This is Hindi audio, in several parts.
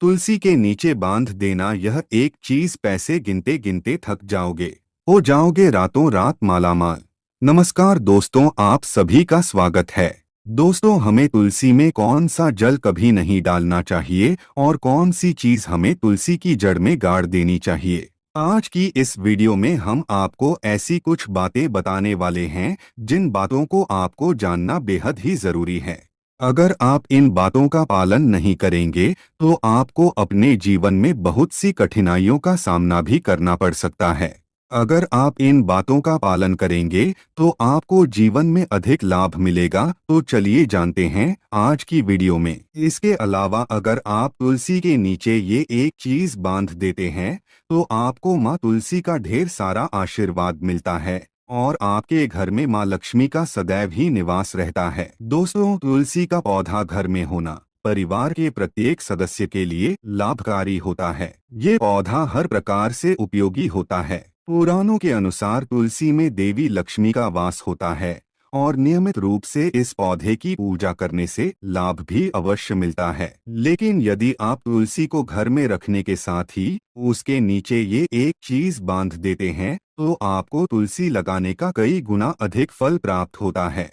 तुलसी के नीचे बांध देना यह एक चीज पैसे गिनते गिनते थक जाओगे। हो जाओगे रातों रात मालामाल। नमस्कार दोस्तों, आप सभी का स्वागत है। दोस्तों, हमें तुलसी में कौन सा जल कभी नहीं डालना चाहिए और कौन सी चीज हमें तुलसी की जड़ में गाड़ देनी चाहिए। आज की इस वीडियो में हम आपको ऐसी कुछ बातें बताने वाले हैं जिन बातों को आपको जानना बेहद ही जरूरी है। अगर आप इन बातों का पालन नहीं करेंगे तो आपको अपने जीवन में बहुत सी कठिनाइयों का सामना भी करना पड़ सकता है। अगर आप इन बातों का पालन करेंगे तो आपको जीवन में अधिक लाभ मिलेगा। तो चलिए जानते हैं आज की वीडियो में। इसके अलावा अगर आप तुलसी के नीचे ये एक चीज बांध देते हैं तो आपको माँ तुलसी का ढेर सारा आशीर्वाद मिलता है और आपके घर में माँ लक्ष्मी का सदैव ही निवास रहता है। दोस्तों, तुलसी का पौधा घर में होना परिवार के प्रत्येक सदस्य के लिए लाभकारी होता है। ये पौधा हर प्रकार से उपयोगी होता है। पुराणों के अनुसार तुलसी में देवी लक्ष्मी का वास होता है और नियमित रूप से इस पौधे की पूजा करने से लाभ भी अवश्य मिलता है। लेकिन यदि आप तुलसी को घर में रखने के साथ ही उसके नीचे ये एक चीज बांध देते हैं तो आपको तुलसी लगाने का कई गुना अधिक फल प्राप्त होता है,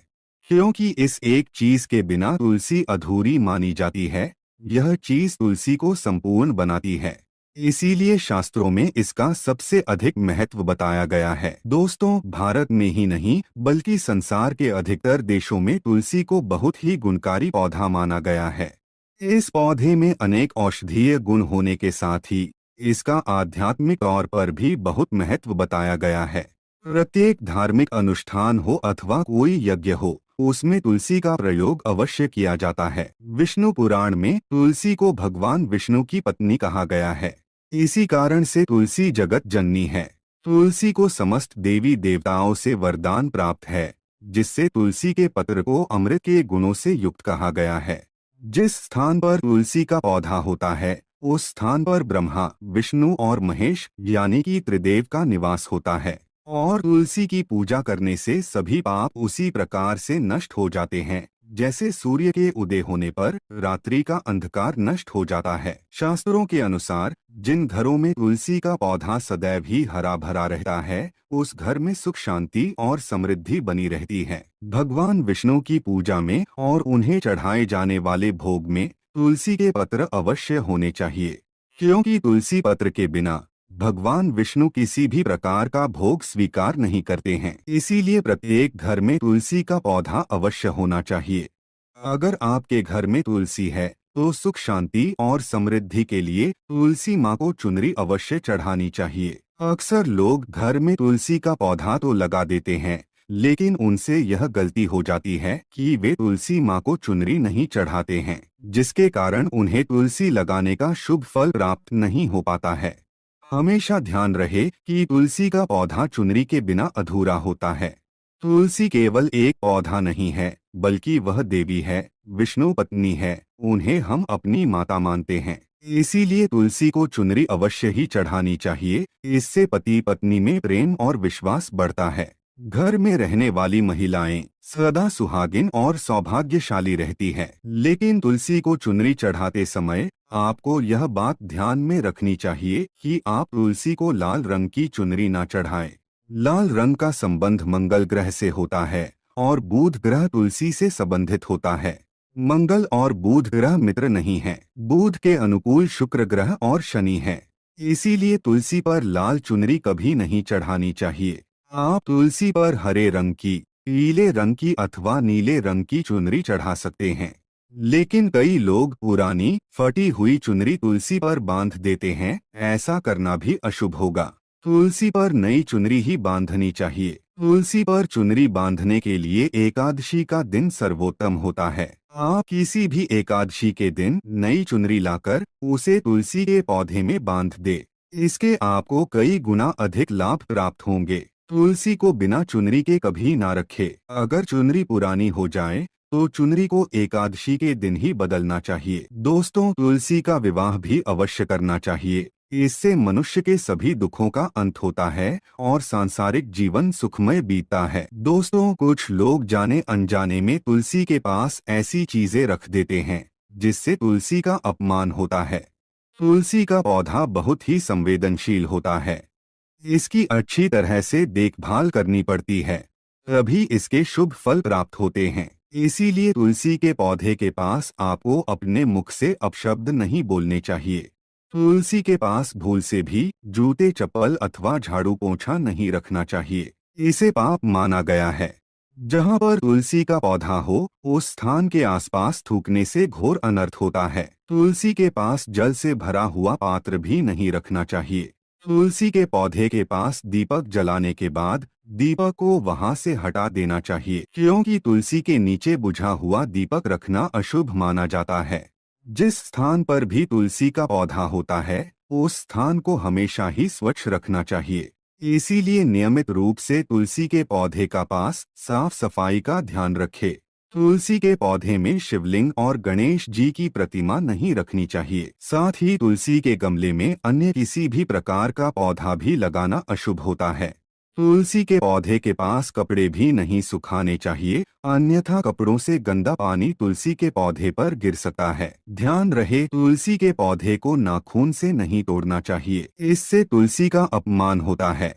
क्योंकि इस एक चीज के बिना तुलसी अधूरी मानी जाती है। यह चीज तुलसी को संपूर्ण बनाती है, इसीलिए शास्त्रों में इसका सबसे अधिक महत्व बताया गया है। दोस्तों, भारत में ही नहीं बल्कि संसार के अधिकतर देशों में तुलसी को बहुत ही गुणकारी पौधा माना गया है। इस पौधे में अनेक औषधीय गुण होने के साथ ही इसका आध्यात्मिक तौर पर भी बहुत महत्व बताया गया है। प्रत्येक धार्मिक अनुष्ठान हो अथवा कोई यज्ञ हो, उसमें तुलसी का प्रयोग अवश्य किया जाता है। विष्णु पुराण में तुलसी को भगवान विष्णु की पत्नी कहा गया है। इसी कारण से तुलसी जगत जननी है। तुलसी को समस्त देवी देवताओं से वरदान प्राप्त है, जिससे तुलसी के पत्र को अमृत के गुणों से युक्त कहा गया है। जिस स्थान पर तुलसी का पौधा होता है उस स्थान पर ब्रह्मा, विष्णु और महेश यानी कि त्रिदेव का निवास होता है। और तुलसी की पूजा करने से सभी पाप उसी प्रकार से नष्ट हो जाते हैं जैसे सूर्य के उदय होने पर रात्रि का अंधकार नष्ट हो जाता है। शास्त्रों के अनुसार जिन घरों में तुलसी का पौधा सदैव ही हरा भरा रहता है उस घर में सुख शांति और समृद्धि बनी रहती है। भगवान विष्णु की पूजा में और उन्हें चढ़ाए जाने वाले भोग में तुलसी के पत्र अवश्य होने चाहिए, क्योंकि तुलसी पत्र के बिना भगवान विष्णु किसी भी प्रकार का भोग स्वीकार नहीं करते हैं। इसीलिए प्रत्येक घर में तुलसी का पौधा अवश्य होना चाहिए। अगर आपके घर में तुलसी है तो सुख शांति और समृद्धि के लिए तुलसी माँ को चुनरी अवश्य चढ़ानी चाहिए। अक्सर लोग घर में तुलसी का पौधा तो लगा देते हैं, लेकिन उनसे यह गलती हो जाती है कि वे तुलसी माँ को चुनरी नहीं चढ़ाते हैं, जिसके कारण उन्हें तुलसी लगाने का शुभ फल प्राप्त नहीं हो पाता है। हमेशा ध्यान रहे कि तुलसी का पौधा चुनरी के बिना अधूरा होता है। तुलसी केवल एक पौधा नहीं है बल्कि वह देवी है, विष्णु पत्नी है। उन्हें हम अपनी माता मानते हैं, इसीलिए तुलसी को चुनरी अवश्य ही चढ़ानी चाहिए। इससे पति पत्नी में प्रेम और विश्वास बढ़ता है। घर में रहने वाली महिलाएं सदा सुहागिन और सौभाग्यशाली रहती है। लेकिन तुलसी को चुनरी चढ़ाते समय आपको यह बात ध्यान में रखनी चाहिए कि आप तुलसी को लाल रंग की चुनरी ना चढ़ाएं। लाल रंग का संबंध मंगल ग्रह से होता है और बुध ग्रह तुलसी से संबंधित होता है। मंगल और बुध ग्रह मित्र नहीं हैं। बुध के अनुकूल शुक्र ग्रह और शनि है। इसीलिए तुलसी पर लाल चुनरी कभी नहीं चढ़ानी चाहिए। आप तुलसी पर हरे रंग की, पीले रंग की अथवा नीले रंग की चुनरी चढ़ा सकते हैं। लेकिन कई लोग पुरानी फटी हुई चुनरी तुलसी पर बांध देते हैं। ऐसा करना भी अशुभ होगा। तुलसी पर नई चुनरी ही बांधनी चाहिए। तुलसी पर चुनरी बांधने के लिए एकादशी का दिन सर्वोत्तम होता है। आप किसी भी एकादशी के दिन नई चुनरी लाकर उसे तुलसी के पौधे में बांध दे। इसके आपको कई गुना अधिक लाभ प्राप्त होंगे। तुलसी को बिना चुनरी के कभी ना रखे। अगर चुनरी पुरानी हो जाए तो चुनरी को एकादशी के दिन ही बदलना चाहिए। दोस्तों, तुलसी का विवाह भी अवश्य करना चाहिए। इससे मनुष्य के सभी दुखों का अंत होता है और सांसारिक जीवन सुखमय बीतता है। दोस्तों, कुछ लोग जाने अनजाने में तुलसी के पास ऐसी चीजें रख देते हैं जिससे तुलसी का अपमान होता है। तुलसी का पौधा बहुत ही संवेदनशील होता है। इसकी अच्छी तरह से देखभाल करनी पड़ती है, तभी इसके शुभ फल प्राप्त होते हैं। इसीलिए तुलसी के पौधे के पास आपको अपने मुख से अपशब्द नहीं बोलने चाहिए। तुलसी के पास भूल से भी जूते चप्पल अथवा झाड़ू पोंछा नहीं रखना चाहिए, इसे पाप माना गया है। जहाँ पर तुलसी का पौधा हो, उस स्थान के आसपास थूकने से घोर अनर्थ होता है। तुलसी के पास जल से भरा हुआ पात्र भी नहीं रखना चाहिए। तुलसी के पौधे के पास दीपक जलाने के बाद दीपक को वहां से हटा देना चाहिए, क्योंकि तुलसी के नीचे बुझा हुआ दीपक रखना अशुभ माना जाता है। जिस स्थान पर भी तुलसी का पौधा होता है, उस स्थान को हमेशा ही स्वच्छ रखना चाहिए। इसीलिए नियमित रूप से तुलसी के पौधे का पास साफ सफाई का ध्यान रखें। तुलसी के पौधे में शिवलिंग और गणेश जी की प्रतिमा नहीं रखनी चाहिए। साथ ही तुलसी के गमले में अन्य किसी भी प्रकार का पौधा भी लगाना अशुभ होता है। तुलसी के पौधे के पास कपड़े भी नहीं सुखाने चाहिए, अन्यथा कपड़ों से गंदा पानी तुलसी के पौधे पर गिर सकता है। ध्यान रहे, तुलसी के पौधे को नाखून से नहीं तोड़ना चाहिए, इससे तुलसी का अपमान होता है।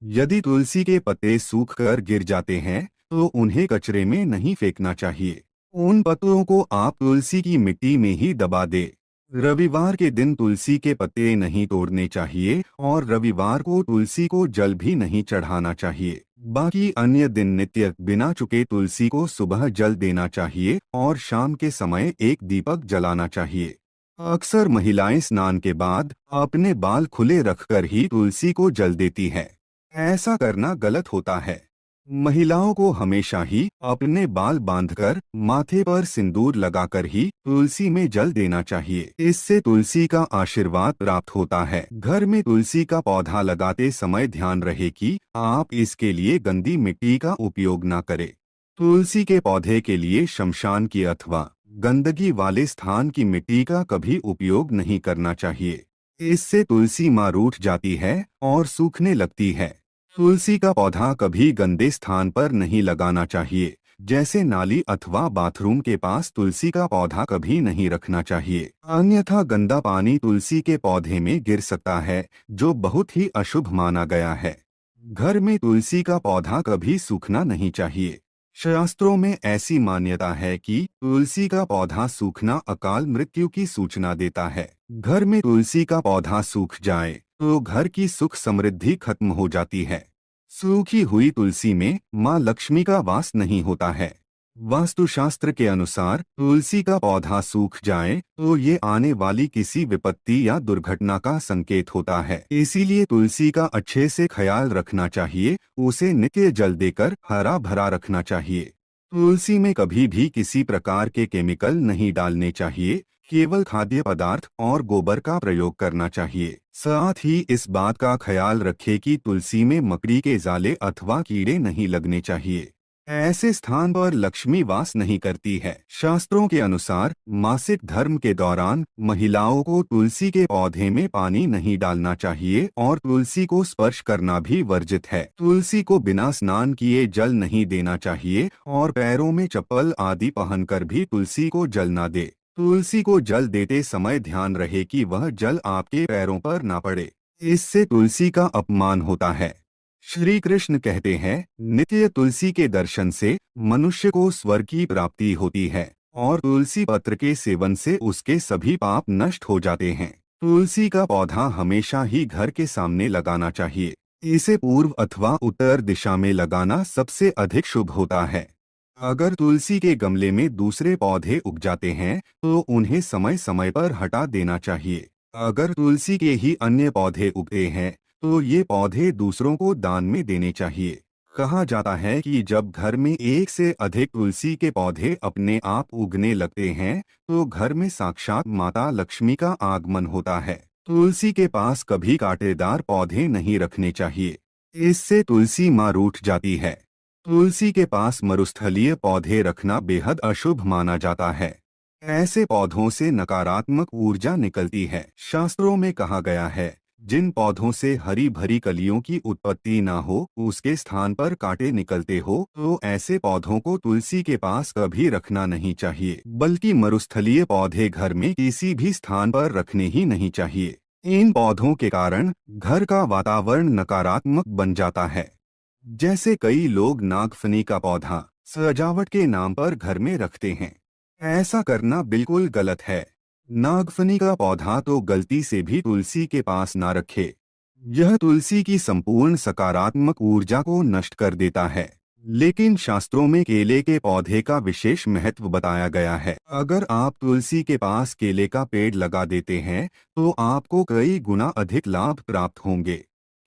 यदि तुलसी के पत्ते सूख कर गिर जाते हैं तो उन्हें कचरे में नहीं फेंकना चाहिए। उन पत्तों को आप तुलसी की मिट्टी में ही दबा दे। रविवार के दिन तुलसी के पत्ते नहीं तोड़ने चाहिए और रविवार को तुलसी को जल भी नहीं चढ़ाना चाहिए। बाकी अन्य दिन नित्य बिना चुके तुलसी को सुबह जल देना चाहिए और शाम के समय एक दीपक जलाना चाहिए। अक्सर महिलाएं स्नान के बाद अपने बाल खुले रखकर ही तुलसी को जल देती है। ऐसा करना गलत होता है। महिलाओं को हमेशा ही अपने बाल बांधकर माथे पर सिंदूर लगाकर ही तुलसी में जल देना चाहिए। इससे तुलसी का आशीर्वाद प्राप्त होता है। घर में तुलसी का पौधा लगाते समय ध्यान रहे कि आप इसके लिए गंदी मिट्टी का उपयोग न करें। तुलसी के पौधे के लिए शमशान की अथवा गंदगी वाले स्थान की मिट्टी का कभी उपयोग नहीं करना चाहिए। इससे तुलसी माँ रूठ जाती है और सूखने लगती है। तुलसी का पौधा कभी गंदे स्थान पर नहीं लगाना चाहिए, जैसे नाली अथवा बाथरूम के पास तुलसी का पौधा कभी नहीं रखना चाहिए, अन्यथा गंदा पानी तुलसी के पौधे में गिर सकता है, जो बहुत ही अशुभ माना गया है। घर में तुलसी का पौधा कभी सूखना नहीं चाहिए। शास्त्रों में ऐसी मान्यता है कि तुलसी का पौधा सूखना अकाल मृत्यु की सूचना देता है। घर में तुलसी का पौधा सूख जाए तो घर की सुख समृद्धि खत्म हो जाती है। सूखी हुई तुलसी में माँ लक्ष्मी का वास नहीं होता है। वास्तुशास्त्र के अनुसार तुलसी का पौधा सूख जाए तो ये आने वाली किसी विपत्ति या दुर्घटना का संकेत होता है। इसीलिए तुलसी का अच्छे से ख्याल रखना चाहिए, उसे नित्य जल देकर हरा भरा रखना चाहिए। तुलसी में कभी भी किसी प्रकार के केमिकल नहीं डालने चाहिए, केवल खाद्य पदार्थ और गोबर का प्रयोग करना चाहिए। साथ ही इस बात का ख्याल रखें कि तुलसी में मकड़ी के जाले अथवा कीड़े नहीं लगने चाहिए। ऐसे स्थान पर लक्ष्मी वास नहीं करती है। शास्त्रों के अनुसार मासिक धर्म के दौरान महिलाओं को तुलसी के पौधे में पानी नहीं डालना चाहिए और तुलसी को स्पर्श करना भी वर्जित है। तुलसी को बिना स्नान किए जल नहीं देना चाहिए और पैरों में चप्पल आदि पहनकर भी तुलसी को जल न दे। तुलसी को जल देते समय ध्यान रहे कि वह जल आपके पैरों पर ना पड़े, इससे तुलसी का अपमान होता है। श्री कृष्ण कहते हैं, नित्य तुलसी के दर्शन से मनुष्य को स्वर्ग की प्राप्ति होती है और तुलसी पत्र के सेवन से उसके सभी पाप नष्ट हो जाते हैं। तुलसी का पौधा हमेशा ही घर के सामने लगाना चाहिए। इसे पूर्व अथवा उत्तर दिशा में लगाना सबसे अधिक शुभ होता है। अगर तुलसी के गमले में दूसरे पौधे उग जाते हैं तो उन्हें समय समय पर हटा देना चाहिए। अगर तुलसी के ही अन्य पौधे उगते हैं तो ये पौधे दूसरों को दान में देने चाहिए। कहा जाता है कि जब घर में एक से अधिक तुलसी के पौधे अपने आप उगने लगते हैं तो घर में साक्षात माता लक्ष्मी का आगमन होता है। तुलसी के पास कभी कांटेदार पौधे नहीं रखने चाहिए, इससे तुलसी माँ रूठ जाती है। तुलसी के पास मरुस्थलीय पौधे रखना बेहद अशुभ माना जाता है। ऐसे पौधों से नकारात्मक ऊर्जा निकलती है। शास्त्रों में कहा गया है, जिन पौधों से हरी भरी कलियों की उत्पत्ति ना हो, उसके स्थान पर कांटे निकलते हो, तो ऐसे पौधों को तुलसी के पास कभी रखना नहीं चाहिए, बल्कि मरुस्थलीय पौधे घर में किसी भी स्थान पर रखने ही नहीं चाहिए। इन पौधों के कारण घर का वातावरण नकारात्मक बन जाता है। जैसे कई लोग नागफनी का पौधा सजावट के नाम पर घर में रखते हैं। ऐसा करना बिल्कुल गलत है। नागफनी का पौधा तो गलती से भी तुलसी के पास ना रखे। यह तुलसी की संपूर्ण सकारात्मक ऊर्जा को नष्ट कर देता है। लेकिन शास्त्रों में केले के पौधे का विशेष महत्व बताया गया है। अगर आप तुलसी के पास केले का पेड़ लगा देते हैं, तो आपको कई गुना अधिक लाभ प्राप्त होंगे।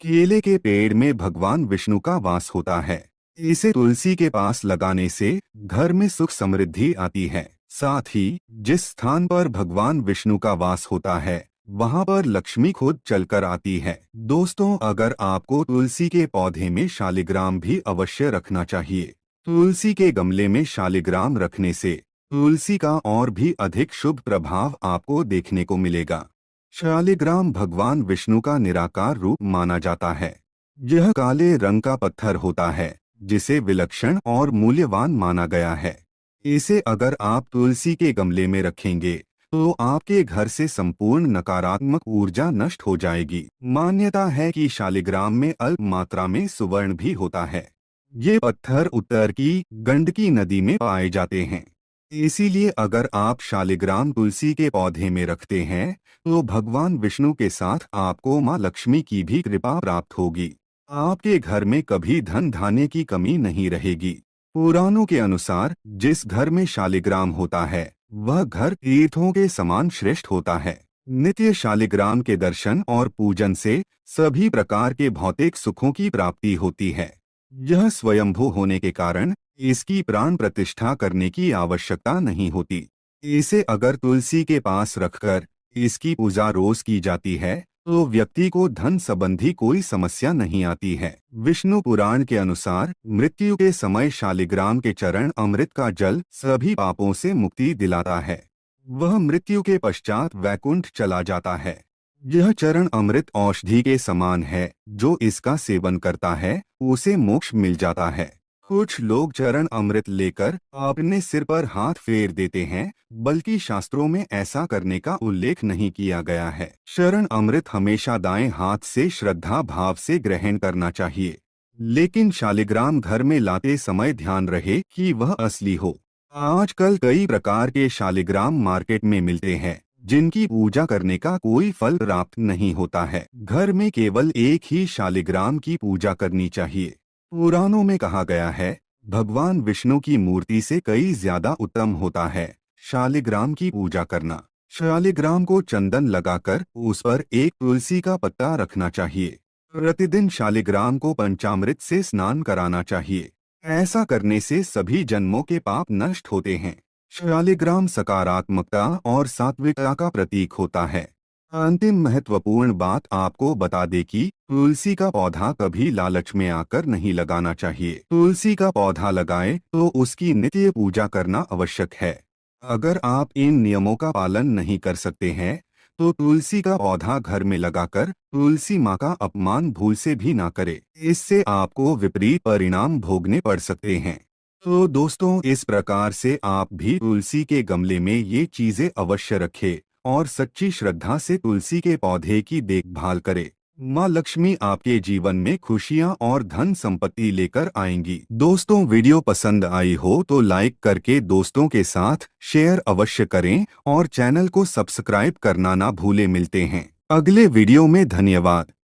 केले के पेड़ में भगवान विष्णु का वास होता है। इसे तुलसी के पास लगाने से घर में सुख समृद्धि आती है। साथ ही जिस स्थान पर भगवान विष्णु का वास होता है, वहां पर लक्ष्मी खुद चलकर आती है। दोस्तों, अगर आपको तुलसी के पौधे में शालिग्राम भी अवश्य रखना चाहिए। तुलसी के गमले में शालिग्राम रखने से तुलसी का और भी अधिक शुभ प्रभाव आपको देखने को मिलेगा। शालिग्राम भगवान विष्णु का निराकार रूप माना जाता है। यह काले रंग का पत्थर होता है, जिसे विलक्षण और मूल्यवान माना गया है। इसे अगर आप तुलसी के गमले में रखेंगे, तो आपके घर से संपूर्ण नकारात्मक ऊर्जा नष्ट हो जाएगी। मान्यता है कि शालिग्राम में अल्प मात्रा में सुवर्ण भी होता है। ये पत्थर उत्तर की गंडकी नदी में पाए जाते हैं। इसीलिए अगर आप शालिग्राम तुलसी के पौधे में रखते हैं, तो भगवान विष्णु के साथ आपको मां लक्ष्मी की भी कृपा प्राप्त होगी। आपके घर में कभी धन धान्य की कमी नहीं रहेगी। पुराणों के अनुसार जिस घर में शालिग्राम होता है, वह घर तीर्थों के समान श्रेष्ठ होता है। नित्य शालिग्राम के दर्शन और पूजन से सभी प्रकार के भौतिक सुखों की प्राप्ति होती है। यह स्वयंभू होने के कारण इसकी प्राण प्रतिष्ठा करने की आवश्यकता नहीं होती। इसे अगर तुलसी के पास रखकर इसकी पूजा रोज की जाती है, तो व्यक्ति को धन संबंधी कोई समस्या नहीं आती है। विष्णु पुराण के अनुसार मृत्यु के समय शालिग्राम के चरण अमृत का जल सभी पापों से मुक्ति दिलाता है। वह मृत्यु के पश्चात वैकुंठ चला जाता है। यह चरण अमृत औषधि के समान है। जो इसका सेवन करता है, उसे मोक्ष मिल जाता है। कुछ लोग चरण अमृत लेकर अपने सिर पर हाथ फेर देते हैं, बल्कि शास्त्रों में ऐसा करने का उल्लेख नहीं किया गया है। चरण अमृत हमेशा दाएं हाथ से श्रद्धा भाव से ग्रहण करना चाहिए। लेकिन शालिग्राम घर में लाते समय ध्यान रहे कि वह असली हो। आजकल कई प्रकार के शालिग्राम मार्केट में मिलते हैं, जिनकी पूजा करने का कोई फल प्राप्त नहीं होता है। घर में केवल एक ही शालिग्राम की पूजा करनी चाहिए। पुराणों में कहा गया है, भगवान विष्णु की मूर्ति से कई ज्यादा उत्तम होता है शालिग्राम की पूजा करना। शालिग्राम को चंदन लगाकर उस पर एक तुलसी का पत्ता रखना चाहिए। प्रतिदिन शालिग्राम को पंचामृत से स्नान कराना चाहिए। ऐसा करने से सभी जन्मों के पाप नष्ट होते हैं। शालिग्राम सकारात्मकता और सात्विकता का प्रतीक होता है। अंतिम महत्वपूर्ण बात आपको बता दे कि तुलसी का पौधा कभी लालच में आकर नहीं लगाना चाहिए। तुलसी का पौधा लगाएं तो उसकी नित्य पूजा करना आवश्यक है। अगर आप इन नियमों का पालन नहीं कर सकते हैं, तो तुलसी का पौधा घर में लगाकर तुलसी माँ का अपमान भूल से भी ना करें। इससे आपको विपरीत परिणाम भोगने पड़ सकते हैं। तो दोस्तों, इस प्रकार से आप भी तुलसी के गमले में ये चीजें अवश्य रखें और सच्ची श्रद्धा से तुलसी के पौधे की देखभाल करें। माँ लक्ष्मी आपके जीवन में खुशियाँ और धन संपत्ति लेकर आएंगी। दोस्तों, वीडियो पसंद आई हो तो लाइक करके दोस्तों के साथ शेयर अवश्य करें और चैनल को सब्सक्राइब करना ना भूलें। मिलते हैं अगले वीडियो में। धन्यवाद।